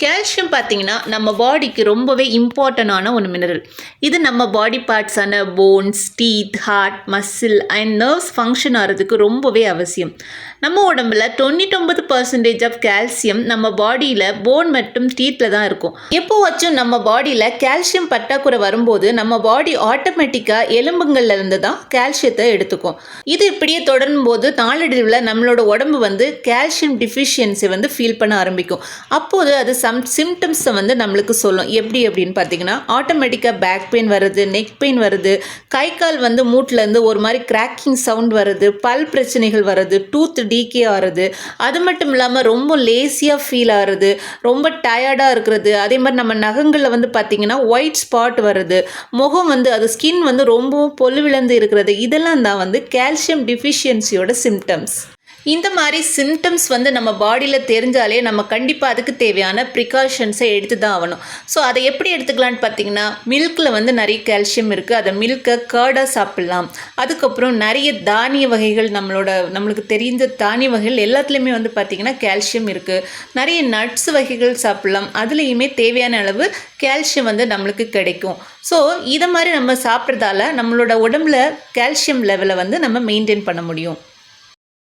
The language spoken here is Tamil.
கால்சியம் பார்த்தீங்கன்னா நம்ம பாடிக்கு ரொம்பவே இம்பார்ட்டண்டான ஒரு மினரல். இது நம்ம பாடி பார்ட்ஸான bones, teeth, heart, muscle and nerves function ஆகிறதுக்கு ரொம்பவே அவசியம். நம்ம உடம்புல 99% ஆஃப் கால்சியம் நம்ம பாடியில் போன் மற்றும் டீத்தில் தான் இருக்கும். எப்போவாச்சும் நம்ம பாடியில் கால்சியம் பற்றாக்குறை வரும்போது நம்ம பாடி ஆட்டோமேட்டிக்காக எலும்புங்கள்ல இருந்து தான் கால்சியத்தை எடுத்துக்கும். இது இப்படியே தொடரும் போது நாளடைவில் நம்மளோட உடம்பு வந்து கால்சியம் டிஃபிஷியன்சி வந்து ஃபீல் பண்ண ஆரம்பிக்கும். அப்போது அது சிம்டம்ஸை வந்து நம்மளுக்கு சொல்லும். எப்படி அப்படின்னு பார்த்தீங்கன்னா, ஆட்டோமேட்டிக்காக பேக் பெயின் வருது, நெக் பெயின் வருது, கை கால் வந்து மூட்டிலேருந்து ஒரு மாதிரி கிராக்கிங் சவுண்ட் வருது, பல் பிரச்சனைகள் வருது, டூத் டீகே ஆகிறது, அது மட்டும் இல்லாமல் ரொம்ப லேசியாக ஃபீல் ஆகிறது, ரொம்ப டயர்டாக இருக்கிறது, அதே மாதிரி நம்ம நகங்களில் வந்து பார்த்திங்கன்னா ஒயிட் ஸ்பாட் வருது, முகம் வந்து அது ஸ்கின் வந்து ரொம்பவும் பொலிவிழந்து இருக்கிறது, இதெல்லாம் தான் வந்து கால்சியம் டிஃபிஷியன்சியோட சிம்டம்ஸ். இந்த மாதிரி சிம்டம்ஸ் வந்து நம்ம பாடியில் தெரிஞ்சாலே நம்ம கண்டிப்பாக அதுக்கு தேவையான ப்ரிகாஷன்ஸை எடுத்து தான் ஆகணும். ஸோ அதை எப்படி எடுத்துக்கலான்னு பார்த்தீங்கன்னா, மில்கில் வந்து நிறைய கால்சியம் இருக்குது, அதை மில்கை கர்டாக சாப்பிட்லாம். அதுக்கப்புறம் நிறைய தானிய வகைகள் நம்மளுக்கு தெரிந்த தானிய வகைகள் எல்லாத்துலேயுமே வந்து பார்த்திங்கன்னா கால்சியம் இருக்குது. நிறைய நட்ஸ் வகைகள் சாப்பிட்லாம், அதுலேயுமே தேவையான அளவு கால்சியம் வந்து நம்மளுக்கு கிடைக்கும். ஸோ இதை மாதிரி நம்ம சாப்பிட்றதால நம்மளோட உடம்புல கால்சியம் லெவலை வந்து நம்ம மெயின்டைன் பண்ண முடியும்.